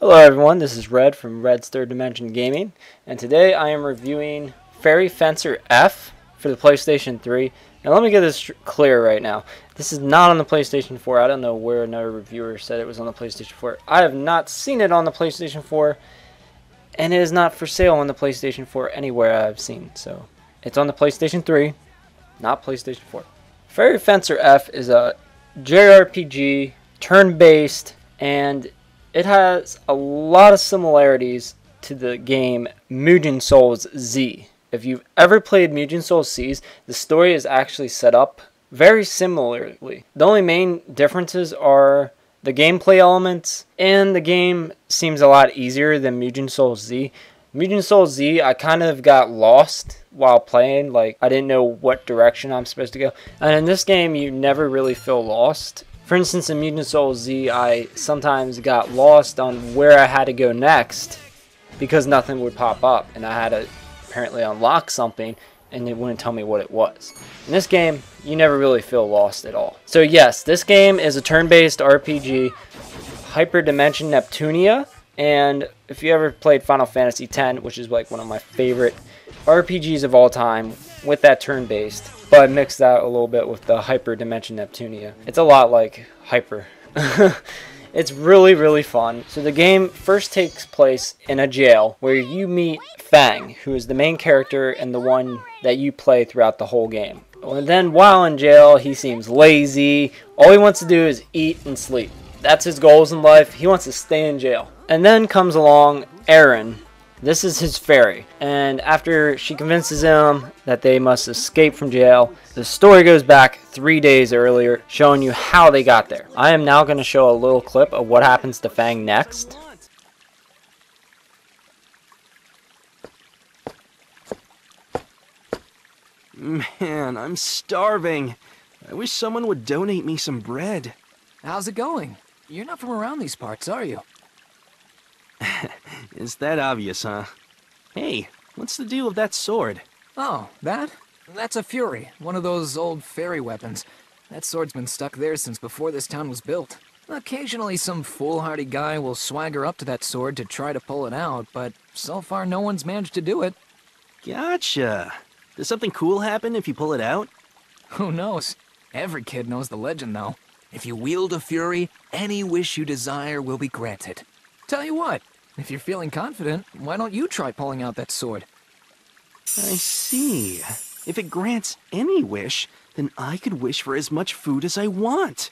Hello everyone, this is Red from Red's Third Dimension Gaming, and today I am reviewing Fairy Fencer F for the PlayStation 3. Now let me get this clear right now. This is not on the PlayStation 4. I don't know where another reviewer said it was on the PlayStation 4. I have not seen it on the PlayStation 4, and it is not for sale on the PlayStation 4 anywhere I've seen. So it's on the PlayStation 3, not PlayStation 4. Fairy Fencer F is a JRPG, turn-based, and it has a lot of similarities to the game Mugen Souls Z. If you've ever played Mugen Souls Z, the story is actually set up very similarly. The only main differences are the gameplay elements, and the game seems a lot easier than Mugen Souls Z. Mugen Souls Z, I kind of got lost while playing, like I didn't know what direction I'm supposed to go. And in this game, you never really feel lost. For instance, in Mugen Souls Z, I sometimes got lost on where I had to go next because nothing would pop up, and I had to apparently unlock something, and it wouldn't tell me what it was. In this game, you never really feel lost at all. So yes, this game is a turn-based RPG, Hyperdimension Neptunia, and if you ever played Final Fantasy X, which is like one of my favorite RPGs of all time, with that turn-based, but I mixed that a little bit with the Hyperdimension Neptunia. It's a lot like Hyper. It's really, really fun. So the game first takes place in a jail where you meet Fang, who is the main character and the one that you play throughout the whole game. And then while in jail, he seems lazy. All he wants to do is eat and sleep. That's his goals in life. He wants to stay in jail. And then comes along Erin. This is his fairy, and after she convinces him that they must escape from jail, the story goes back 3 days earlier, showing you how they got there. I am now going to show a little clip of what happens to Fang next. Man, I'm starving. I wish someone would donate me some bread. How's it going? You're not from around these parts, are you? Is that obvious, huh? Hey, what's the deal with that sword? Oh, that? That's a Fury, one of those old fairy weapons. That sword's been stuck there since before this town was built. Occasionally some foolhardy guy will swagger up to that sword to try to pull it out, but so far no one's managed to do it. Gotcha. Does something cool happen if you pull it out? Who knows? Every kid knows the legend, though. If you wield a Fury, any wish you desire will be granted. Tell you what, if you're feeling confident, why don't you try pulling out that sword? I see. If it grants any wish, then I could wish for as much food as I want.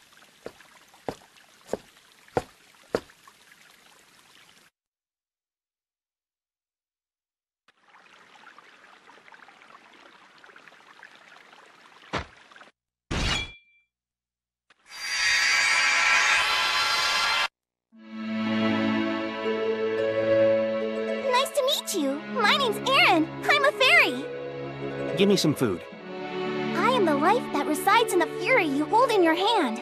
You. My name's Erin. I'm a fairy. Give me some food. I am the life that resides in the Fury you hold in your hand.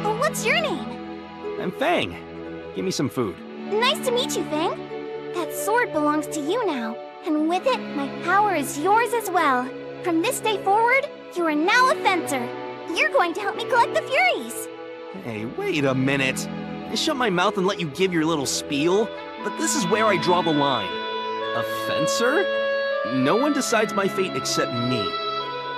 Oh, what's your name? I'm Fang. Give me some food. Nice to meet you, Fang. That sword belongs to you now, and with it, my power is yours as well. From this day forward, you are now a fencer. You're going to help me collect the Furies. Hey, wait a minute. I shut my mouth and let you give your little spiel, but this is where I draw the line. A fencer? No one decides my fate except me.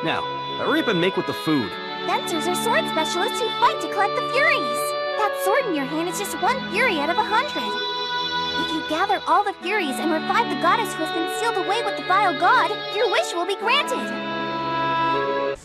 Now, hurry up and make with the food. Fencers are sword specialists who fight to collect the Furies. That sword in your hand is just one Fury out of 100. If you gather all the Furies and revive the goddess who has been sealed away with the vile god, your wish will be granted.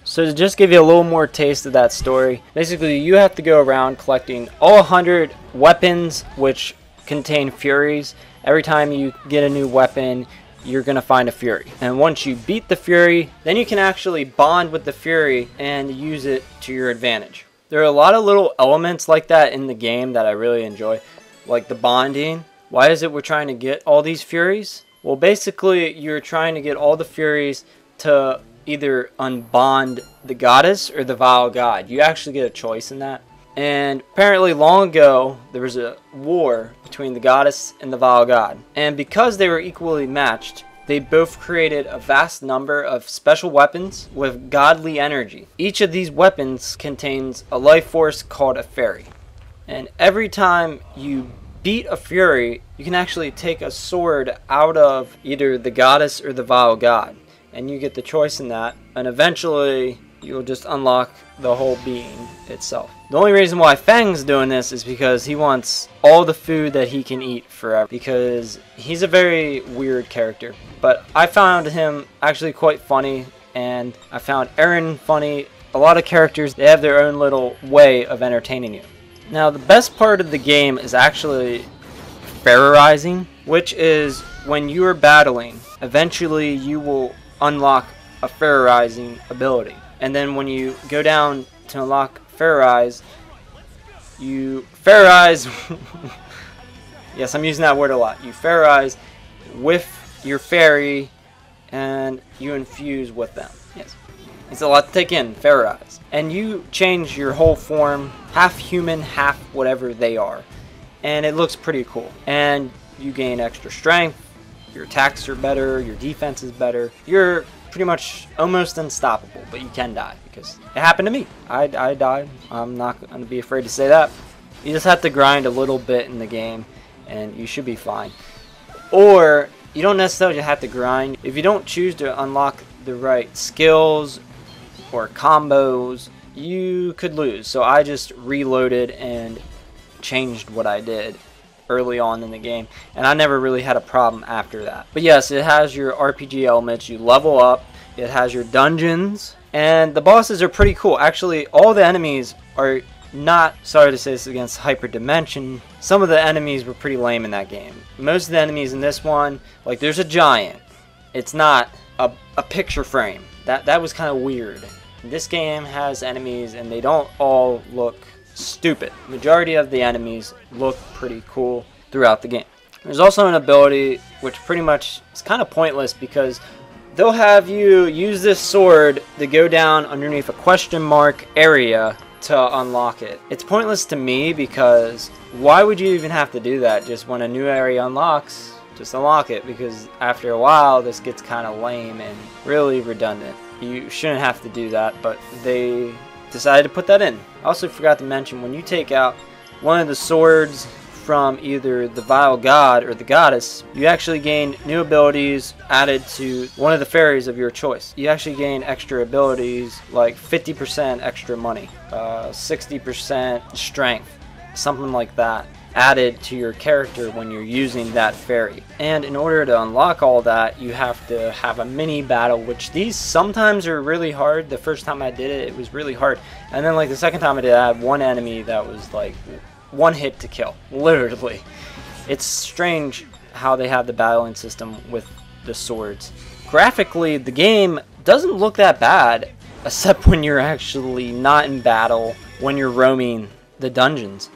So to just give you a little more taste of that story, basically you have to go around collecting all 100 weapons which contain Furies. Every time you get a new weapon, you're going to find a Fury. And once you beat the Fury, then you can actually bond with the Fury and use it to your advantage. There are a lot of little elements like that in the game that I really enjoy, like the bonding. Why is it we're trying to get all these Furies? Well, basically, you're trying to get all the Furies to either unbond the goddess or the vile god. You actually get a choice in that. And apparently long ago, there was a war between the goddess and the vile god. And because they were equally matched, they both created a vast number of special weapons with godly energy. Each of these weapons contains a life force called a fairy. And every time you beat a Fury, you can actually take a sword out of either the goddess or the vile god, and you get the choice in that, and eventually you'll just unlock the whole being itself. The only reason why Fang's doing this is because he wants all the food that he can eat forever, because he's a very weird character. But I found him actually quite funny, and I found Aaron funny. A lot of characters, they have their own little way of entertaining you. Now, the best part of the game is actually Fairizing, which is when you are battling, eventually you will unlock a Fairizing ability. And then when you go down to unlock Fairize, you Fairize, yes, I'm using that word a lot. You Fairize with your fairy and you infuse with them. Yes. It's a lot to take in, Fairize. And you change your whole form, half human, half whatever they are. And it looks pretty cool. And you gain extra strength, your attacks are better, your defense is better. You're pretty much almost unstoppable, but you can die, because it happened to me. I died. I'm not going to be afraid to say that. You just have to grind a little bit in the game, and you should be fine. Or, you don't necessarily have to grind. If you don't choose to unlock the right skills or combos, you could lose. So I just reloaded and changed what I did early on in the game, and I never really had a problem after that. But yes, it has your RPG elements. You level up, it has your dungeons, and the bosses are pretty cool. Actually, all the enemies are not, sorry to say this against Hyperdimension, some of the enemies were pretty lame in that game. Most of the enemies in this one, like there's a giant, it's not a picture frame. That was kind of weird. This game has enemies and they don't all look stupid. Majority of the enemies look pretty cool throughout the game. There's also an ability which pretty much is kind of pointless, because they'll have you use this sword to go down underneath a question mark area to unlock it. It's pointless to me, because why would you even have to do that? Just when a new area unlocks, just unlock it, because after a while this gets kind of lame and really redundant. You shouldn't have to do that, but they decided to put that in. I also forgot to mention, when you take out one of the swords from either the vile god or the goddess, you actually gain new abilities added to one of the fairies of your choice. You actually gain extra abilities like 50% extra money, 60% strength, something like that, added to your character when you're using that fairy. And in order to unlock all that, you have to have a mini battle, which these sometimes are really hard. The first time I did it, it was really hard. And then like the second time I did it, I had one enemy that was like one hit to kill, literally. It's strange how they have the battling system with the swords. Graphically, the game doesn't look that bad, except when you're actually not in battle, when you're roaming the dungeons.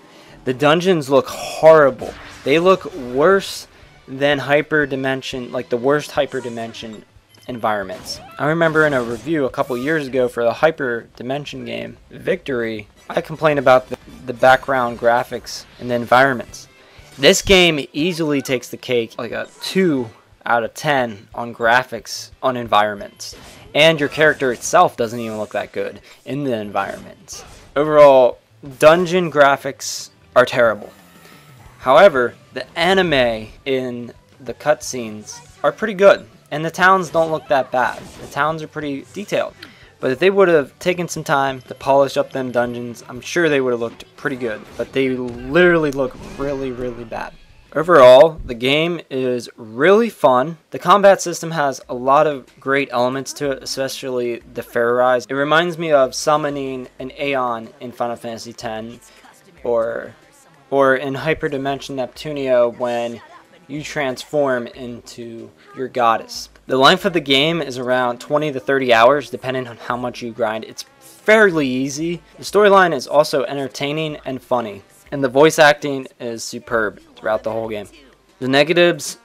The dungeons look horrible. They look worse than Hyperdimension, like the worst Hyperdimension environments. I remember in a review a couple years ago for the Hyperdimension game, Victory, I complained about the background graphics and the environments. This game easily takes the cake, like a 2 out of 10 on graphics, on environments. And your character itself doesn't even look that good in the environments. Overall, dungeon graphics are terrible. However, the anime in the cutscenes are pretty good, and the towns don't look that bad. The towns are pretty detailed. But if they would have taken some time to polish up them dungeons, I'm sure they would have looked pretty good. But they literally look really, really bad. Overall, the game is really fun. The combat system has a lot of great elements to it, especially the Fairize. It reminds me of summoning an Aeon in Final Fantasy X, or in Hyperdimension Neptunia when you transform into your goddess. The length of the game is around 20 to 30 hours, depending on how much you grind. It's fairly easy. The storyline is also entertaining and funny, and the voice acting is superb throughout the whole game. The negatives,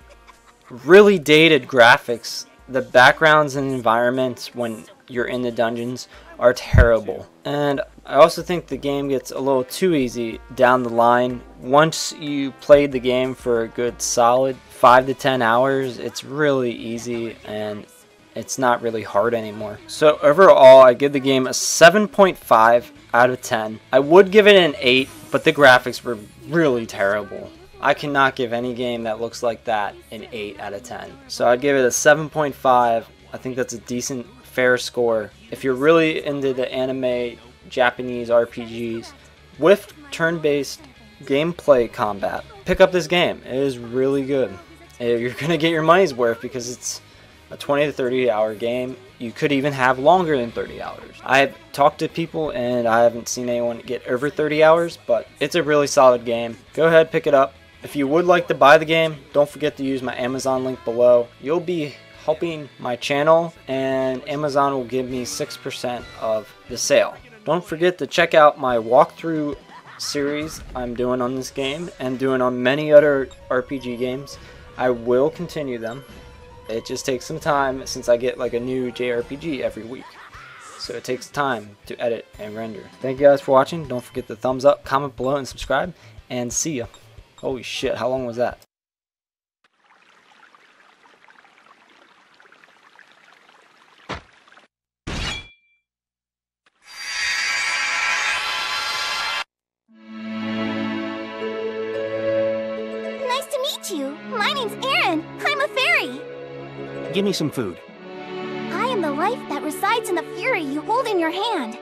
really dated graphics. The backgrounds and environments when you're in the dungeons are terrible. And I also think the game gets a little too easy down the line. Once you played the game for a good solid 5 to 10 hours, it's really easy and it's not really hard anymore. So overall, I give the game a 7.5 out of 10. I would give it an 8, but the graphics were really terrible. I cannot give any game that looks like that an 8 out of 10. So I'd give it a 7.5. I think that's a decent, fair score. If you're really into the anime Japanese RPGs with turn-based gameplay combat, pick up this game. It is really good. You're going to get your money's worth because it's a 20 to 30 hour game. You could even have longer than 30 hours. I've talked to people and I haven't seen anyone get over 30 hours, but it's a really solid game. Go ahead, pick it up. If you would like to buy the game, don't forget to use my Amazon link below. You'll be helping my channel and Amazon will give me 6% of the sale. Don't forget to check out my walkthrough series I'm doing on this game and doing on many other RPG games. I will continue them. It just takes some time since I get like a new JRPG every week. So it takes time to edit and render. Thank you guys for watching. Don't forget to thumbs up, comment below, and subscribe. And see ya. Holy shit, how long was that? Nice to meet you. My name's Aaron. I'm a fairy. Give me some food. I am the life that resides in the fury you hold in your hand.